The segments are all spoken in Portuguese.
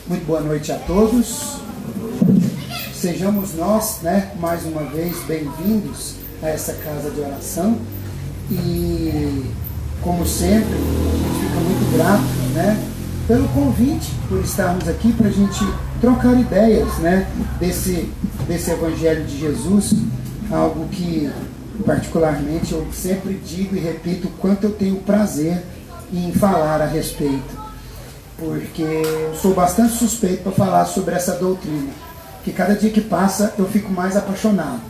Muito boa noite a todos. Sejamos nós, mais uma vez bem-vindos a essa casa de oração. E, como sempre, a gente fica muito grato, pelo convite, por estarmos aqui para a gente trocar ideias, desse Evangelho de Jesus, algo que, particularmente, eu sempre digo e repito o quanto eu tenho prazer em falar a respeito, porque eu sou bastante suspeito para falar sobre essa doutrina, que cada dia que passa eu fico mais apaixonado.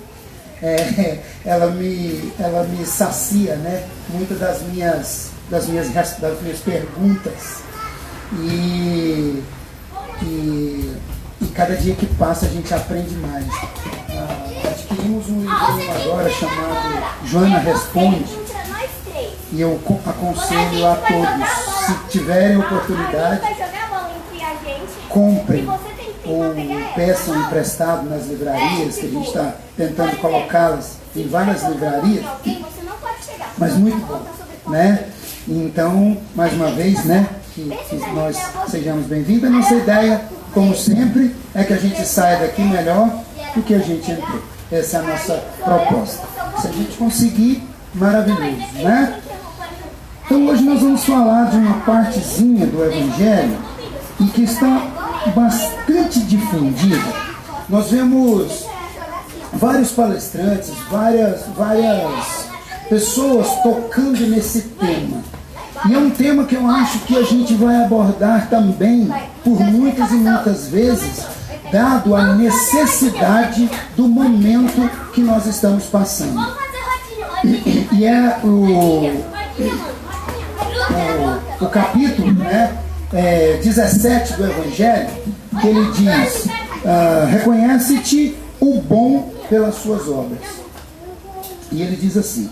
Ela me sacia, muitas das minhas perguntas, e cada dia que passa a gente aprende mais. Adquirimos um livro agora chamado Joana Responde, e eu aconselho a todos, se tiverem oportunidade, comprem ou peçam emprestado nas livrarias, que a gente está tentando colocá-las em várias livrarias, mas muito bom, Então, mais uma vez, que nós sejamos bem-vindos. A nossa ideia, como sempre, é que a gente saia daqui melhor do que a gente entrou. Essa é a nossa proposta. Se a gente conseguir, maravilhoso, Então hoje nós vamos falar de uma partezinha do Evangelho e que está bastante difundida. Nós vemos vários palestrantes, várias pessoas tocando nesse tema. E é um tema que eu acho que a gente vai abordar também por muitas e muitas vezes, dado a necessidade do momento que nós estamos passando. E é o capítulo 17 do Evangelho, que ele diz: reconhece-te o bom pelas suas obras. E ele diz assim: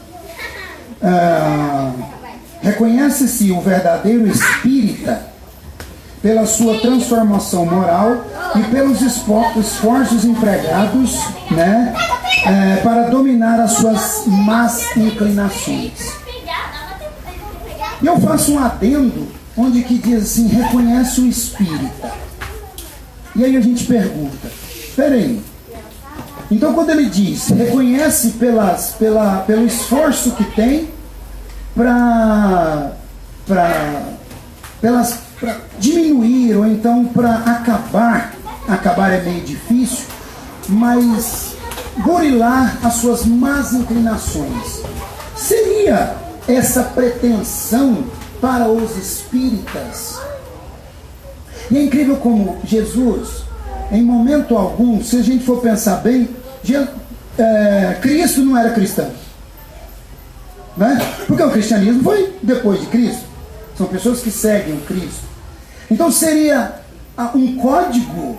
reconhece-se o verdadeiro espírita pela sua transformação moral e pelos esforços empregados para dominar as suas más inclinações. E eu faço um adendo onde que diz assim: reconhece o espírita. E aí a gente pergunta, peraí, então quando ele diz reconhece pelo esforço que tem para diminuir, ou então para acabar é meio difícil, mas burilar as suas más inclinações, seria essa pretensão para os espíritas? E é incrível como Jesus, em momento algum, se a gente for pensar bem, Cristo não era cristão, porque o cristianismo foi depois de Cristo, são pessoas que seguem o Cristo. Então seria um código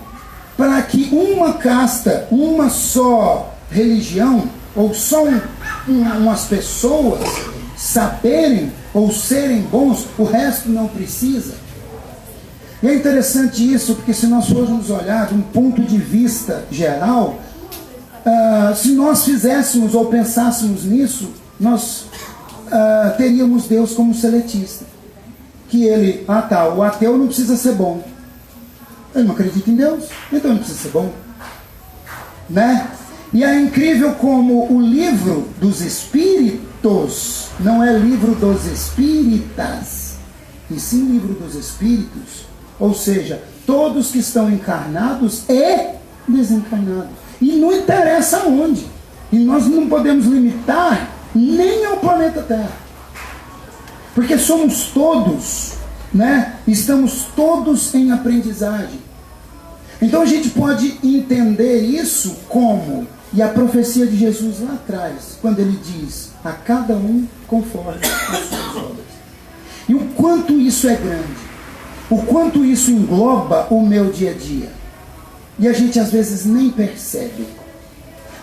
para que uma casta, uma só religião, ou só umas pessoas saberem ou serem bons, o resto não precisa. E é interessante isso, porque se nós formos olhar de um ponto de vista geral, se nós fizéssemos ou pensássemos nisso, nós teríamos Deus como seletista. Que ele, o ateu não precisa ser bom. Ele não acredita em Deus, então não precisa ser bom. E é incrível como o livro dos Espíritos não é livro dos espíritas, e sim livro dos espíritos. Ou seja, todos que estão encarnados e desencarnados. E não interessa onde. E nós não podemos limitar nem ao planeta Terra. Porque somos todos, estamos todos em aprendizagem. Então a gente pode entender isso como, e a profecia de Jesus lá atrás, quando ele diz: a cada um conforme as suas obras. E o quanto isso é grande, o quanto isso engloba o meu dia a dia. E a gente às vezes nem percebe.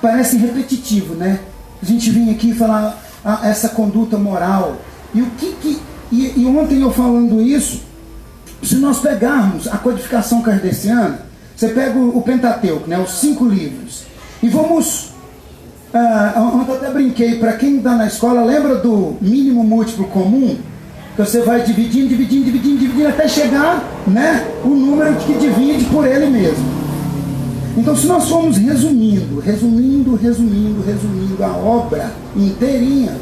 Parece repetitivo, A gente vem aqui falar essa conduta moral. E ontem eu falando isso, se nós pegarmos a codificação kardeciana, você pega o Pentateuco, os 5 livros, e vamos... ontem eu até brinquei, para quem está na escola, lembra do mínimo múltiplo comum? Então você vai dividindo, até chegar, né, o número que divide por ele mesmo. Então, se nós formos resumindo a obra inteirinha,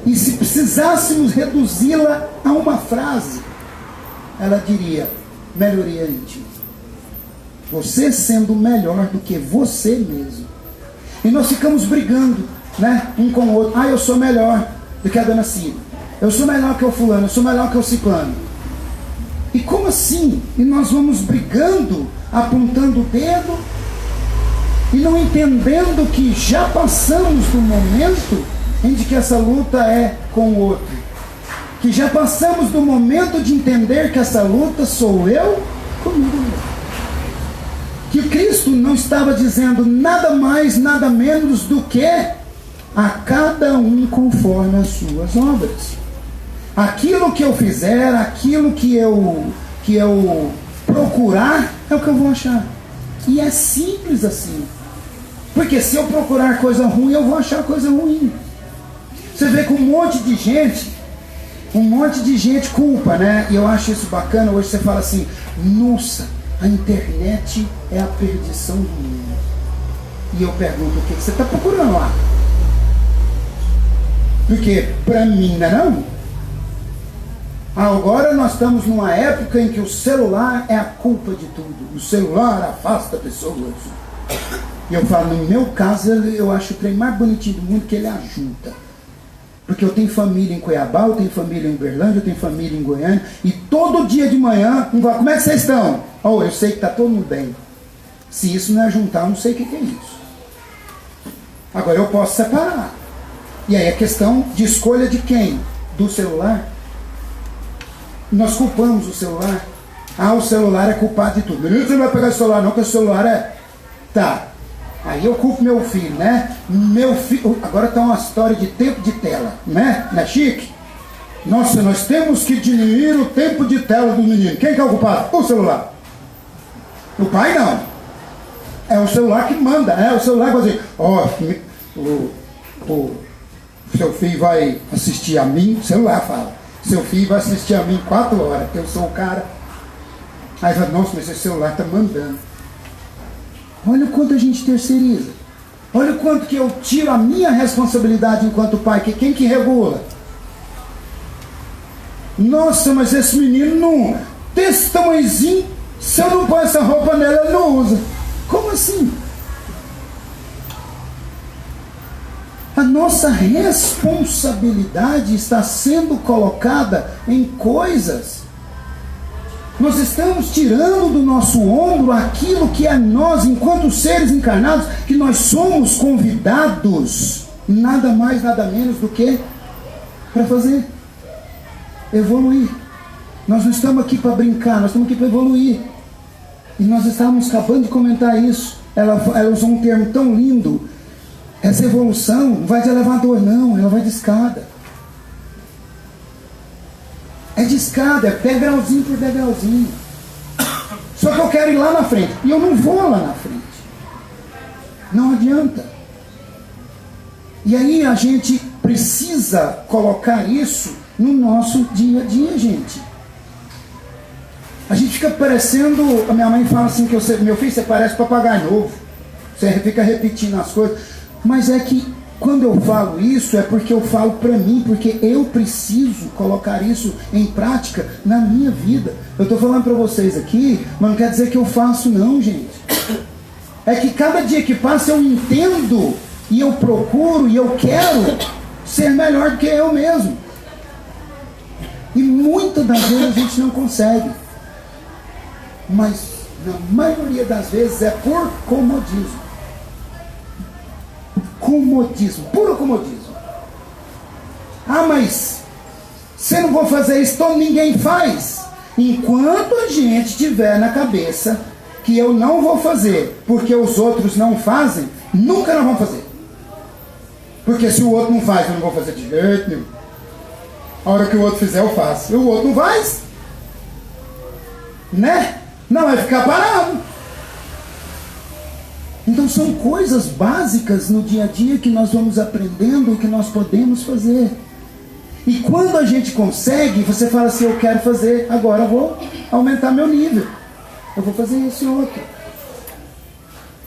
e se precisássemos reduzi-la a uma frase, ela diria: melhoria íntima. Você sendo melhor do que você mesmo. E nós ficamos brigando, né, um com o outro. Eu sou melhor do que a dona Cida. Eu sou melhor que o fulano, eu sou melhor que o ciclano. E como assim? E nós vamos brigando, apontando o dedo, e não entendendo que já passamos do momento em que essa luta é com o outro. Que já passamos do momento de entender que essa luta sou eu comigo mesmo. Que Cristo não estava dizendo nada mais, nada menos do que a cada um conforme as suas obras. Aquilo que eu fizer, aquilo que eu procurar, é o que eu vou achar. E é simples assim. Porque se eu procurar coisa ruim, eu vou achar coisa ruim. Você vê que um monte de gente culpa, né? E eu acho isso bacana. Hoje você fala assim: nossa, a internet é a perdição do mundo. E eu pergunto: o que você está procurando lá? Porque para mim não é não. Agora nós estamos numa época em que o celular é a culpa de tudo. O celular afasta pessoas. E eu falo, no meu caso, eu acho o trem mais bonitinho do mundo, que ele ajunta. Porque eu tenho família em Cuiabá, eu tenho família em Uberlândia, eu tenho família em Goiânia, e todo dia de manhã, como é que vocês estão? Eu sei que está todo mundo bem. Se isso não é juntar, eu não sei o que é isso. Agora eu posso separar. E aí a questão de escolha de quem? Do celular? Nós culpamos o celular. O celular é culpado de tudo. Você não vai pegar o celular não, porque o celular é... Tá. Aí eu culpo meu filho, né? Meu filho... Agora está uma história de tempo de tela, né? Não é chique? Nossa, nós temos que diminuir o tempo de tela do menino. Quem que é o culpado? O celular. O pai não. É o celular que manda, né? O celular vai dizer, o seu filho vai assistir a mim, o celular fala. Seu filho vai assistir a mim 4 horas, porque eu sou o cara. Aí fala, nossa, mas esse celular está mandando. Olha o quanto a gente terceiriza. Olha o quanto que eu tiro a minha responsabilidade enquanto pai. Que quem que regula? Nossa, mas esse menino não... Desse tamanhozinho, se eu não pôr essa roupa nela, ele não usa. Como assim? A nossa responsabilidade está sendo colocada em coisas. Nós estamos tirando do nosso ombro aquilo que é nós, enquanto seres encarnados, que nós somos convidados, nada mais, nada menos do que para fazer. Evoluir. Nós não estamos aqui para brincar, nós estamos aqui para evoluir. E nós estávamos acabando de comentar isso. Ela usou um termo tão lindo. Essa evolução não vai de elevador não, ela vai de escada. É de escada, é degrauzinho por degrauzinho. Só que eu quero ir lá na frente. E eu não vou lá na frente. Não adianta. E aí a gente precisa colocar isso no nosso dia a dia, gente. A gente fica parecendo... A minha mãe fala assim, que meu filho, você parece papagaio novo. Você fica repetindo as coisas. Mas é que quando eu falo isso, é porque eu falo para mim, porque eu preciso colocar isso em prática na minha vida. Eu estou falando para vocês aqui, mas não quer dizer que eu faço não, gente. É que cada dia que passa eu entendo, e eu procuro, e eu quero ser melhor do que eu mesmo. E muitas das vezes a gente não consegue. Mas na maioria das vezes é por comodismo. Comodismo, puro comodismo. Mas se eu não vou fazer isso, então ninguém faz. Enquanto a gente tiver na cabeça que eu não vou fazer porque os outros não fazem, nunca nós vamos fazer. Porque se o outro não faz, eu não vou fazer de jeito nenhum. A hora que o outro fizer, eu faço. E o outro não faz, né? Não vai ficar parado. Então são coisas básicas no dia a dia que nós vamos aprendendo e que nós podemos fazer. E quando a gente consegue, você fala assim, eu quero fazer, agora eu vou aumentar meu nível. Eu vou fazer esse outro.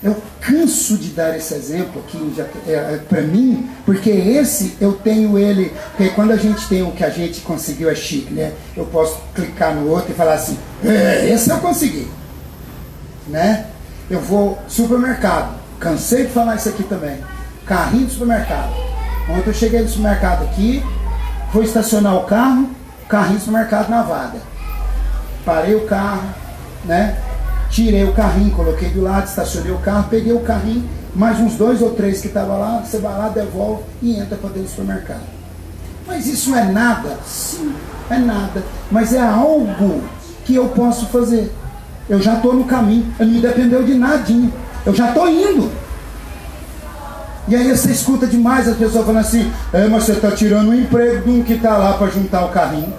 Eu canso de dar esse exemplo aqui para mim, porque esse eu tenho ele, porque quando a gente tem o que a gente conseguiu é chique, né? Eu posso clicar no outro e falar assim, esse eu consegui, né? Eu vou supermercado, cansei de falar isso aqui também, carrinho de supermercado. Ontem eu cheguei no supermercado aqui, vou estacionar o carro, carrinho de supermercado na vaga. Parei o carro, né? Tirei o carrinho, coloquei do lado, estacionei o carro, peguei o carrinho, mais uns 2 ou 3 que estavam lá, você vai lá, devolve e entra para dentro do supermercado. Mas isso é nada? Sim, é nada. Mas é algo que eu posso fazer. Eu já estou no caminho, eu não me dependeu de nadinha, eu já estou indo. E aí você escuta demais as pessoas falando assim, mas você está tirando o emprego de um que está lá para juntar o carrinho.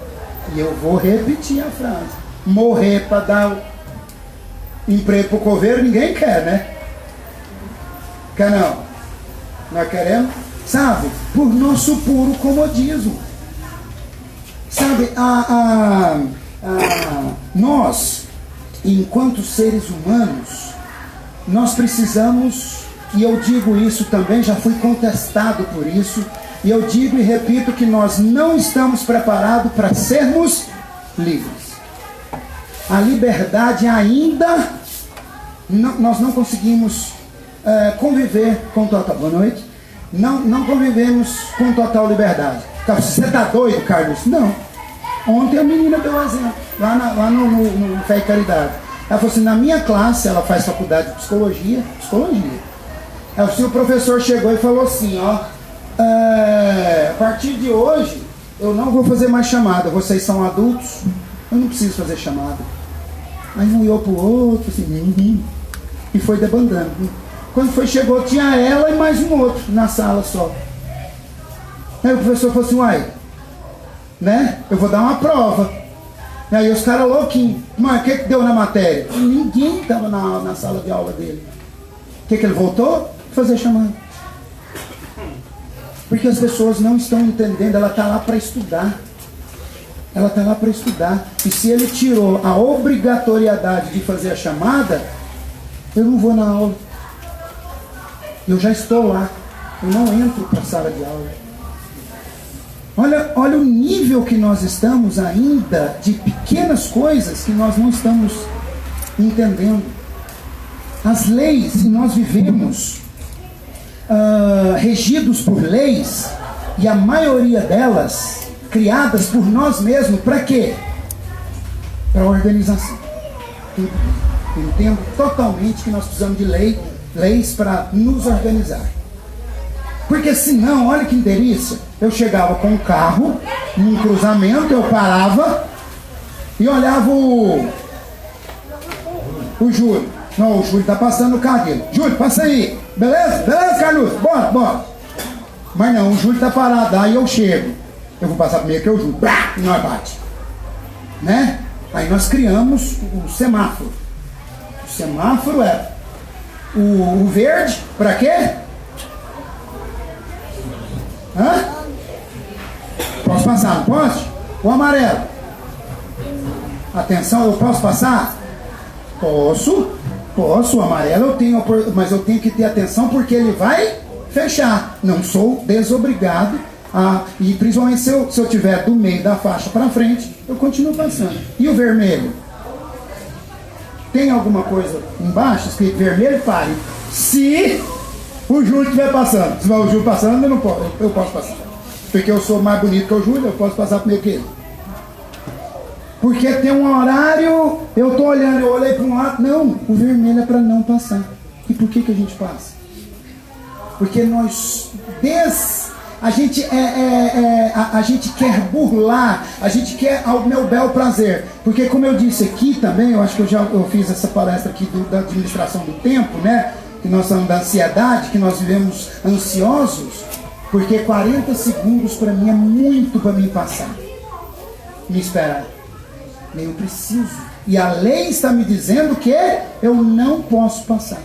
E eu vou repetir a frase. Morrer para dar emprego para o coveiro, ninguém quer, né? Quer não? Nós queremos, sabe? Por nosso puro comodismo. Sabe, nós, enquanto seres humanos, nós precisamos, e eu digo isso também, já fui contestado por isso, e eu digo e repito que nós não estamos preparados para sermos livres. A liberdade ainda, nós não conseguimos conviver com total, boa noite, não convivemos com total liberdade. Você está doido, Carlos? Não. Ontem a menina deu um exemplo, lá no Fé e Caridade. Ela falou assim, na minha classe, ela faz faculdade de psicologia. Ela disse, o professor chegou e falou assim, a partir de hoje, eu não vou fazer mais chamada, vocês são adultos, eu não preciso fazer chamada. Aí um olhou pro outro, assim, e foi debandando. Quando chegou, tinha ela e mais um outro na sala só. Aí o professor falou assim, uai, né, eu vou dar uma prova. E aí os caras louquinhos, mas o que deu na matéria? Ninguém estava na sala de aula dele. O que ele voltou? Fazer chamada. Porque as pessoas não estão entendendo, ela está lá para estudar. Ela está lá para estudar. E se ele tirou a obrigatoriedade de fazer a chamada, eu não vou na aula. Eu já estou lá. Eu não entro para a sala de aula. Olha o nível que nós estamos ainda de pequenas coisas que nós não estamos entendendo. As leis que nós vivemos, regidos por leis, e a maioria delas criadas por nós mesmos, para quê? Para organização. Eu entendo totalmente que nós precisamos de leis para nos organizar. Porque senão, olha que delícia, eu chegava com um carro, num cruzamento, eu parava e olhava o Júlio. Não, o Júlio está passando o carro dele. Júlio, passa aí. Beleza? Beleza, Carlos? Bora. Mas não, o Júlio está parado, aí eu chego. Eu vou passar primeiro que eu Júlio. E nós bate. Né? Aí nós criamos o semáforo. O semáforo é o verde, para quê? Posso passar, não posso? O amarelo. Atenção, eu posso passar? Posso, o amarelo eu tenho, mas eu tenho que ter atenção porque ele vai fechar. Não sou desobrigado e principalmente se eu tiver do meio da faixa para frente, eu continuo passando. E o vermelho? Tem alguma coisa embaixo escrito vermelho? Pare. Se o Júlio estiver passando. Se o Júlio passando, eu posso passar. Porque eu sou mais bonito que o Júlio, eu posso passar primeiro que ele. Porque tem um horário, eu estou olhando, eu olhei para um lado, não, o vermelho é para não passar. E por que a gente passa? Porque a gente quer burlar, a gente quer ao meu bel prazer. Porque como eu disse aqui também, eu acho que eu fiz essa palestra aqui da administração do tempo, né? Que nós estamos da ansiedade, que nós vivemos ansiosos, porque 40 segundos para mim é muito para mim passar. Me esperar. Eu preciso. E a lei está me dizendo que eu não posso passar.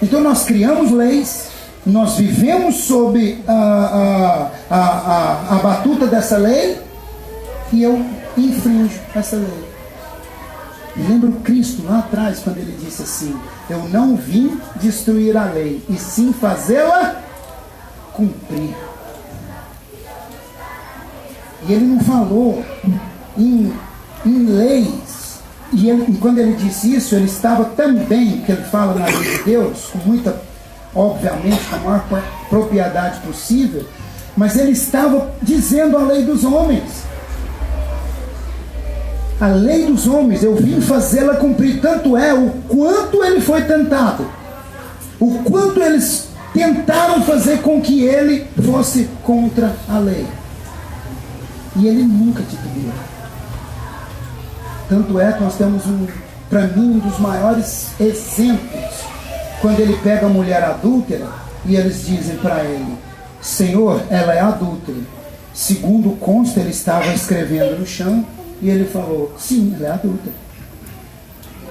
Então nós criamos leis nós vivemos sob a batuta dessa lei e eu infrinjo essa lei. E lembro Cristo lá atrás, quando ele disse assim: eu não vim destruir a lei, e sim fazê-la cumprir. E ele não falou em leis. E quando ele disse isso, ele estava também, que ele fala na lei de Deus, com muita, obviamente, com a maior propriedade possível, mas ele estava dizendo a lei dos homens. A lei dos homens, eu vim fazê-la cumprir. Tanto é o quanto ele foi tentado, o quanto eles tentaram fazer com que ele fosse contra a lei. E ele nunca titubeou. Tanto é que nós temos, para mim, um dos maiores exemplos, quando ele pega a mulher adúltera e eles dizem para ele: Senhor, ela é adúltera. Segundo consta, ele estava escrevendo no chão e ele falou: sim, ela é adúltera.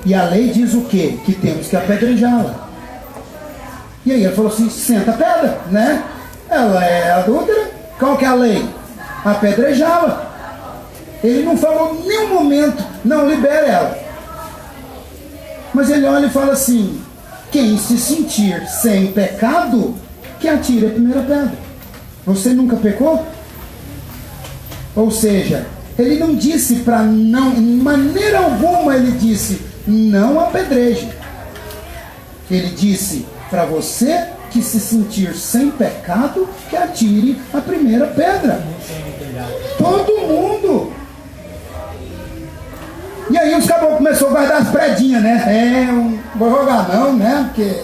E a lei diz o quê? Que temos que apedrejá-la. E aí ele falou assim: senta a pedra, né? Ela é adúltera, qual que é a lei? Apedrejá-la. Ele não falou em nenhum momento: não, libere ela. Mas ele olha e fala assim: quem se sentir sem pecado, que atire a primeira pedra. Você nunca pecou? Ou seja, ele não disse para não, em maneira alguma ele disse: não apedreje. Ele disse para você que se sentir sem pecado, que atire a primeira pedra. Todo mundo. E aí os caboclos começaram a guardar as predinhas, né? Não vou jogar não, né? Porque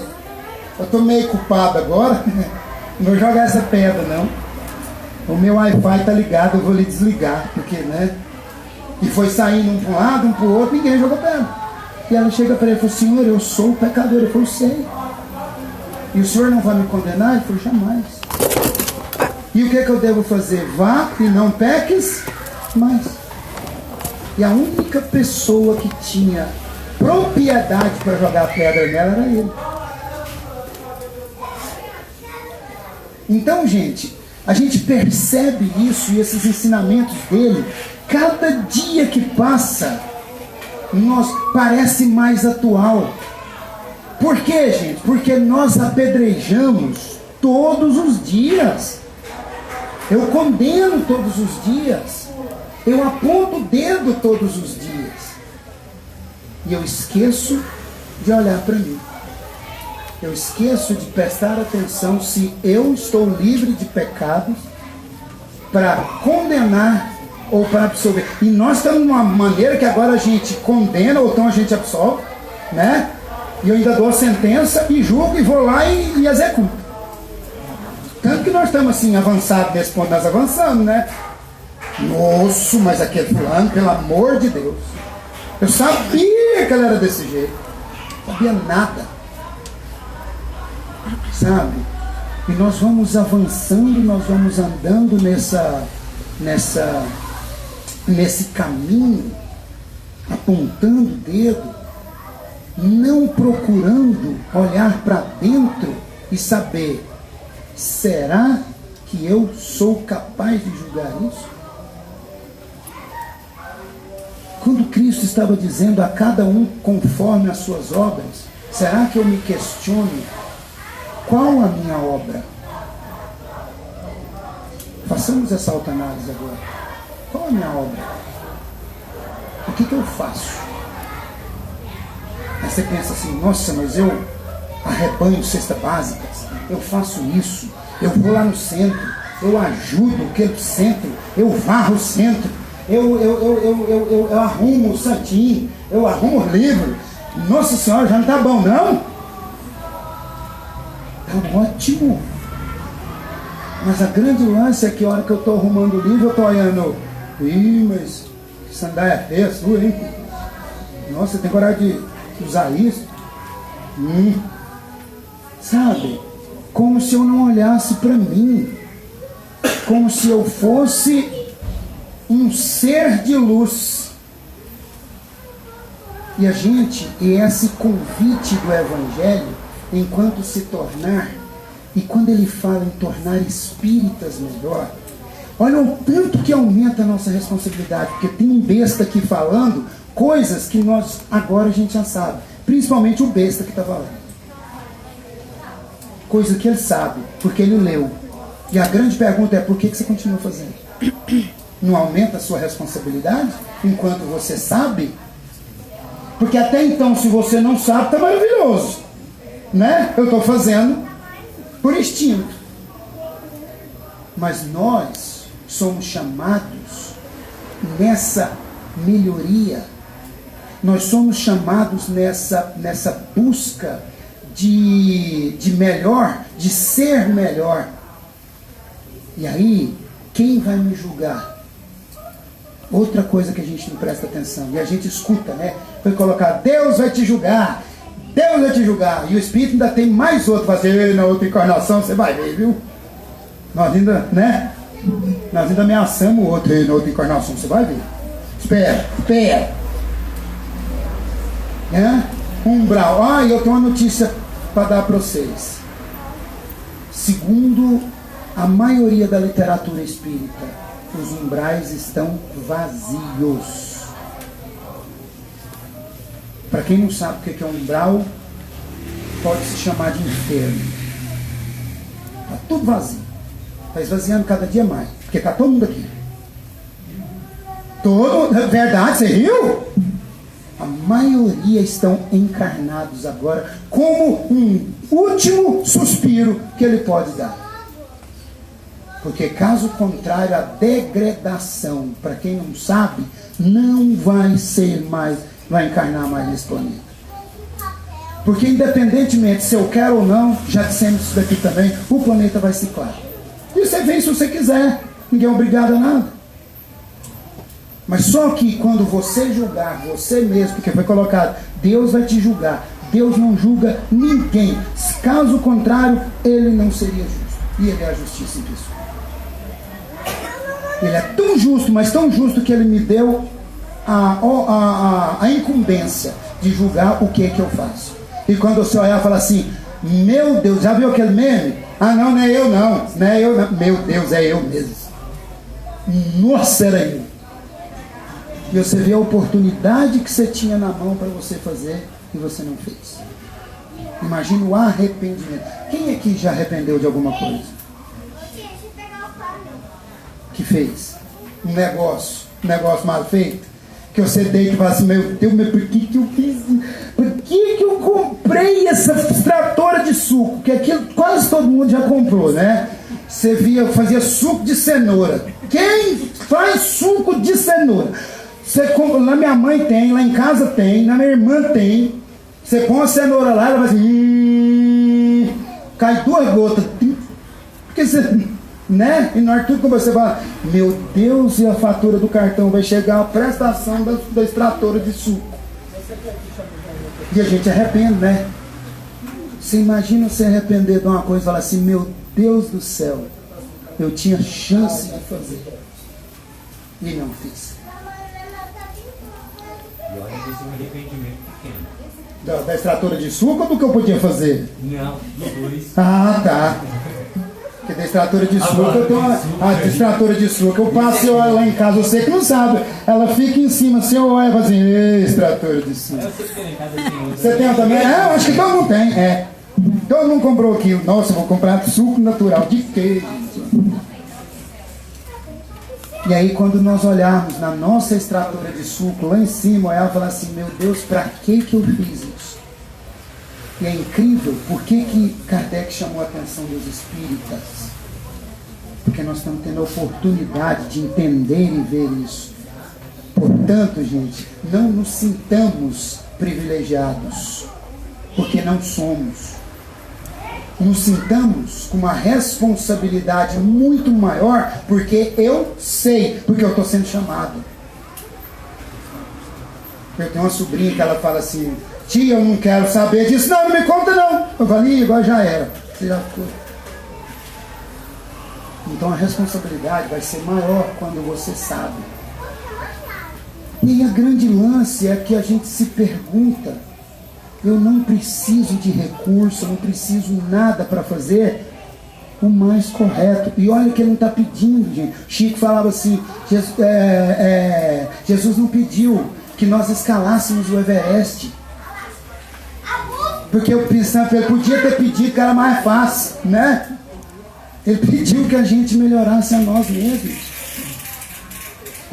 eu tô meio culpado agora. Não vou jogar essa pedra não. O meu Wi-Fi tá ligado, eu vou lhe desligar. Porque, né? E foi saindo um para um lado, um para o outro, ninguém jogou pedra. E ela chega para ele e falou: Senhor, eu sou o pecador. Ele falou: sei. E o Senhor não vai me condenar? Ele falou: jamais. E o que eu devo fazer? Vá e não peques mais. E a única pessoa que tinha propriedade para jogar pedra nela era ele. Então, gente, a gente percebe isso e esses ensinamentos dele. Cada dia que passa, parece mais atual. Por quê, gente? Porque nós apedrejamos todos os dias. Eu condeno todos os dias. Eu aponto o dedo todos os dias. E eu esqueço de olhar para mim. Eu esqueço de prestar atenção se eu estou livre de pecados para condenar ou para absolver. E nós estamos numa maneira que agora a gente condena ou então a gente absolve, né? E eu ainda dou a sentença e julgo e vou lá e executo. Tanto que nós estamos assim avançados nesse ponto, nós avançamos, né? Nossa, mas aquele fulano, pelo amor de Deus, eu sabia que ela era desse jeito. Não sabia nada. Sabe? E nós vamos avançando, nós vamos andando nesse caminho, apontando o dedo, não procurando olhar para dentro e saber: será que eu sou capaz de julgar isso? Quando Cristo estava dizendo a cada um conforme as suas obras, será que eu me questiono qual a minha obra? Façamos essa autoanálise agora. Qual a minha obra? O que eu faço? Aí você pensa assim: nossa, mas eu arrebanho cesta básica, eu faço isso, eu vou lá no centro, eu ajudo aquele centro, eu varro o centro, eu arrumo o santinho, eu arrumo o livro. Nossa Senhora, já não está bom, não? Está ótimo. Mas a grande lance é que a hora que eu estou arrumando o livro, eu estou olhando: ih, mas que sandália feia sua, hein? Nossa, tem coragem de usar isso? Sabe? Como se eu não olhasse para mim, como se eu fosse um ser de luz. E a gente, e esse convite do Evangelho, enquanto se tornar E quando ele fala em tornar espíritas melhor, olha o tanto que aumenta a nossa responsabilidade, porque tem um besta aqui falando coisas que nós agora a gente já sabe, principalmente o besta que está falando. Coisa que ele sabe, porque ele leu. E a grande pergunta é, por que você continua fazendo? Não aumenta a sua responsabilidade enquanto você sabe? Porque até então, se você não sabe, está maravilhoso, né? Eu estou fazendo por instinto. Mas nós somos chamados nessa melhoria. Nós somos chamados nessa busca de melhor, de ser melhor. E aí, quem vai me julgar? Outra coisa que a gente não presta atenção, e a gente escuta, né? Foi colocar, Deus vai te julgar, Deus vai te julgar. E o Espírito ainda tem mais outro, vai dizer, na outra encarnação você vai ver, viu? Nós ainda, né? Nós ainda ameaçamos o outro, na outra encarnação você vai ver. Espera. Umbral. Eu tenho uma notícia para dar para vocês. Segundo a maioria da literatura espírita, os umbrais estão vazios. Para quem não sabe o que é um umbral, pode se chamar de inferno. Está tudo vazio. Está esvaziando cada dia mais. Porque está todo mundo aqui. Verdade, você riu? A maioria estão encarnados agora como um último suspiro que ele pode dar. Porque caso contrário, a degradação, para quem não sabe, não vai encarnar mais nesse planeta. Porque independentemente se eu quero ou não, já dissemos isso daqui também, o planeta vai ciclar. E você vem se você quiser, ninguém é obrigado a nada. Mas só que quando você julgar você mesmo, porque foi colocado, Deus vai te julgar. Deus não julga ninguém. Caso contrário, ele não seria justo. E ele é a justiça em pessoa. Ele é tão justo, mas tão justo que ele me deu a incumbência de julgar o que é que eu faço. E quando você olhar e falar assim, meu Deus, já viu aquele meme? Não é eu não. Não é eu não. Meu Deus, é eu mesmo. Nossa, era eu. E você vê a oportunidade que você tinha na mão para você fazer e você não fez. Imagina o arrependimento. Quem aqui já arrependeu de alguma coisa? Que fez? Um negócio mal feito? Que você deita e fala assim, meu Deus, mas por que eu fiz? Por que eu comprei essa extratora de suco? Que aquilo quase todo mundo já comprou, né? Você fazia suco de cenoura. Quem faz suco de cenoura? Você compra, na minha mãe tem, lá em casa tem, na minha irmã tem. Você põe a cenoura lá, ela vai assim, cai 2 gotas. Porque você, né? E na hora tudo que você fala, meu Deus, e a fatura do cartão vai chegar a prestação da extratora de suco. E a gente arrepende, né? Você imagina você arrepender de uma coisa e falar assim, meu Deus do céu, eu tinha chance de fazer e não fiz. E olha que esse é um arrependimento pequeno. Da extratora de suco ou do que eu podia fazer? Não, dos dois. Tá. Porque da extratora de suco eu tenho a extratora de suco, eu passo e olho lá em casa, você que não sabe. Ela fica em cima, assim, eu olho e falo assim, extratora de suco. Eu sei que tem em casa tem outra. Você tem também? Eu acho que todo mundo tem, Todo mundo comprou aquilo. Nossa, eu vou comprar suco natural de queijo. E aí quando nós olharmos na nossa extratora de suco, lá em cima, ela fala assim, meu Deus, para que eu fiz isso? E é incrível, por que Kardec chamou a atenção dos espíritas? Porque nós estamos tendo a oportunidade de entender e ver isso. Portanto, gente, não nos sintamos privilegiados, porque não somos. Nos sintamos com uma responsabilidade muito maior, porque eu sei, porque eu estou sendo chamado. Eu tenho uma sobrinha que ela fala assim, tia, eu não quero saber disso, não me conta não. Eu falei, agora já era, você já ficou. Então a responsabilidade vai ser maior quando você sabe. E a grande lance é que a gente se pergunta, eu não preciso de recurso, eu não preciso nada para fazer, o mais correto. E olha que ele não está pedindo, gente. Chico falava assim, Jesus não pediu que nós escalássemos o Everest. Porque eu pensava, ele podia ter pedido que era mais fácil, né? Ele pediu que a gente melhorasse a nós mesmos.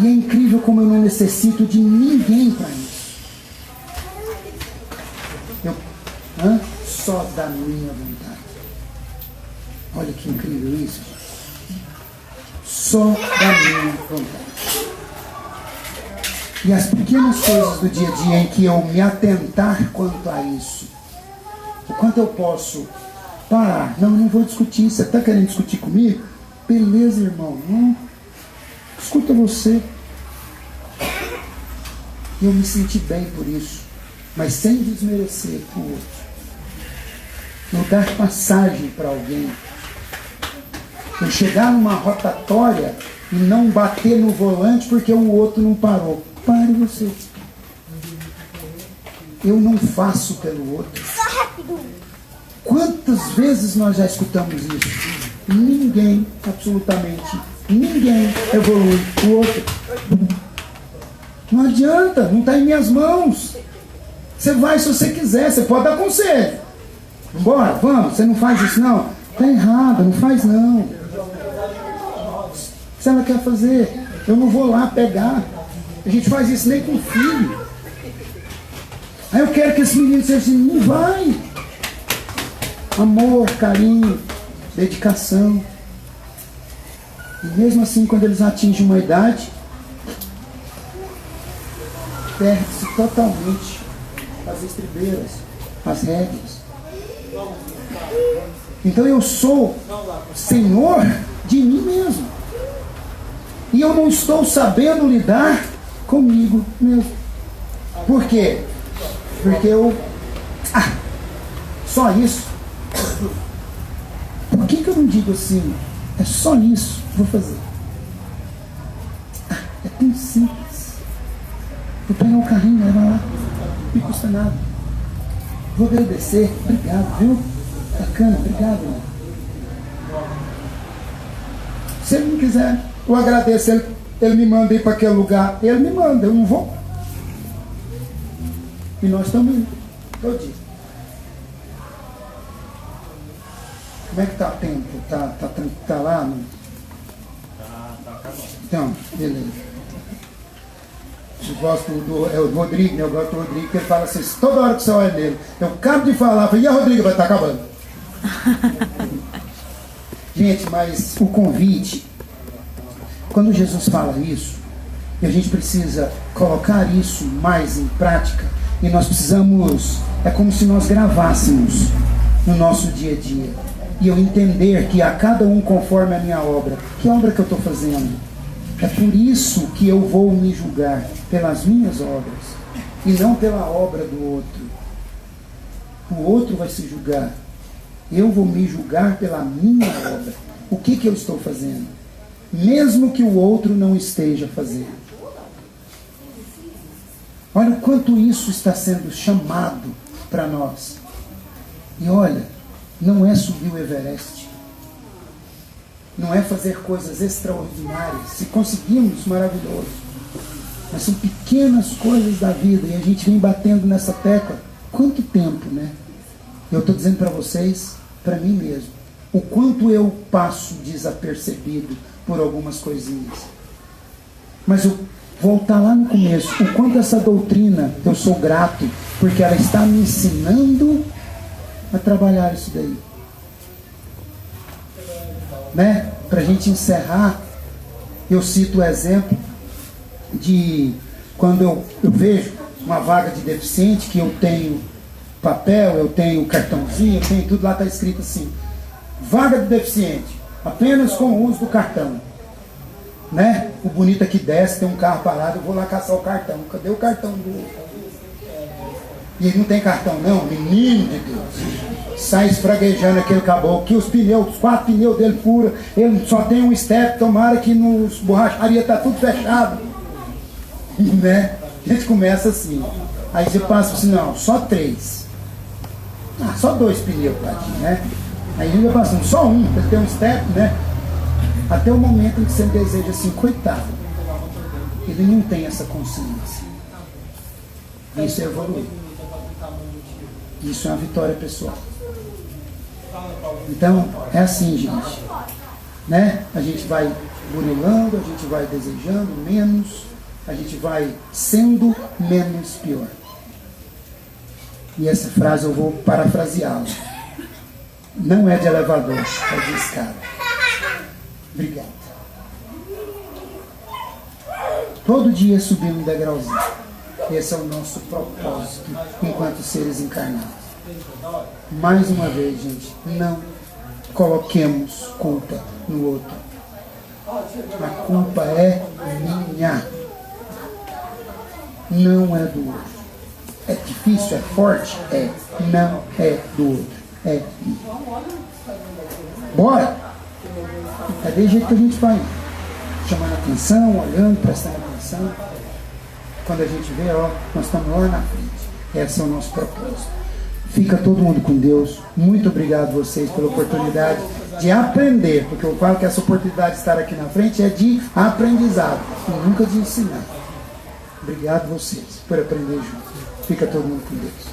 E é incrível como eu não necessito de ninguém para isso. Só da minha vontade. Olha que incrível isso. Só da minha vontade. E as pequenas coisas do dia a dia em que eu me atentar quanto a isso, o quanto eu posso parar. Não vou discutir. Você está querendo discutir comigo? Beleza, irmão. Não. Escuta você. Eu me senti bem por isso, mas sem desmerecer o outro. Eu dar passagem para alguém. Eu chegar numa rotatória e não bater no volante porque o outro não parou. Pare você. Eu não faço pelo outro. Quantas vezes nós já escutamos isso? Ninguém, absolutamente ninguém evolui o outro. Não adianta, não está em minhas mãos. Você vai se você quiser, você pode dar conselho. Bora, vamos, você não faz isso não? Está errado, não faz não. Se ela quer fazer, eu não vou lá pegar. A gente faz isso nem com o filho. Aí eu quero que esse menino seja assim, não vai. Amor, carinho, dedicação. E mesmo assim, quando eles atingem uma idade, perde-se totalmente as estribeiras, as rédeas. Então eu sou senhor de mim mesmo. E eu não estou sabendo lidar comigo mesmo. Por quê? Porque eu... só isso? Por que eu não digo assim? É só isso que vou fazer. É tão simples. Vou pegar o carrinho, levar lá. Não custa nada. Vou agradecer. Obrigado, viu? Bacana, obrigado. Irmão. Se ele não quiser, eu agradeço. Ele me manda ir para aquele lugar. Ele me manda, eu não vou. E nós estamos indo. Todo dia. Como é que está o tempo? Tá lá? No... Tá acabando. Então, beleza. Eu gosto do Rodrigo, né? Eu gosto do Rodrigo, que ele fala assim, toda hora que você olha nele, eu acabo de falar, eu falei, e a Rodrigo vai estar acabando. Gente, mas o convite, quando Jesus fala isso, e a gente precisa colocar isso mais em prática, e nós precisamos, é como se nós gravássemos no nosso dia a dia, e eu entender que a cada um conforme a minha obra. Que obra que eu estou fazendo? É por isso que eu vou me julgar pelas minhas obras e não pela obra do outro. O outro vai se julgar. Eu vou me julgar pela minha obra. O que eu estou fazendo? Mesmo que o outro não esteja fazendo. Olha o quanto isso está sendo chamado para nós. E olha, não é subir o Everest. Não é fazer coisas extraordinárias. Se conseguimos, maravilhoso. Mas são pequenas coisas da vida. E a gente vem batendo nessa tecla. Quanto tempo, né? Eu estou dizendo para vocês, para mim mesmo, o quanto eu passo desapercebido por algumas coisinhas. Mas eu voltar lá no começo. O quanto essa doutrina, eu sou grato, porque ela está me ensinando a trabalhar isso daí. Né? Para a gente encerrar, eu cito o exemplo de quando eu vejo uma vaga de deficiente, que eu tenho papel, eu tenho cartãozinho, eu tenho tudo, lá está escrito assim, vaga de deficiente, apenas com o uso do cartão. Né? O bonito aqui desce, tem um carro parado, eu vou lá caçar o cartão. Cadê o cartão do... E ele não tem cartão não, menino de Deus. Sai esfraguejando aquele caboclo, que os 4 pneus dele furam, ele só tem um step, tomara que nos borracharia tá tudo fechado. Né? A gente começa assim. Aí você passa assim, não, só 3. Só 2 pneus, tadinho, né? Aí ainda passando, só um, porque tem um step, né? Até o momento em que você deseja assim, coitado. Ele não tem essa consciência. Isso é evoluir. Isso é uma vitória pessoal. Então, é assim, gente. Né? A gente vai burilando, a gente vai desejando menos, a gente vai sendo menos pior. E essa frase eu vou parafraseá-la. Não é de elevador, é de escada. Obrigado. Todo dia subir um degrauzinho. Esse é o nosso propósito enquanto seres encarnados. Mais uma vez, gente, não coloquemos culpa no outro. A culpa é minha. Não é do outro. É difícil, é forte? É. Não é do outro. É minha. Bora! É desse jeito que a gente vai. Chamando atenção, olhando, prestando atenção. Quando a gente vê, ó, nós estamos lá na frente. Esse é o nosso propósito. Fica todo mundo com Deus. Muito obrigado a vocês pela oportunidade de aprender, porque eu falo que essa oportunidade de estar aqui na frente é de aprendizado e nunca de ensinar. Obrigado a vocês por aprender junto. Fica todo mundo com Deus.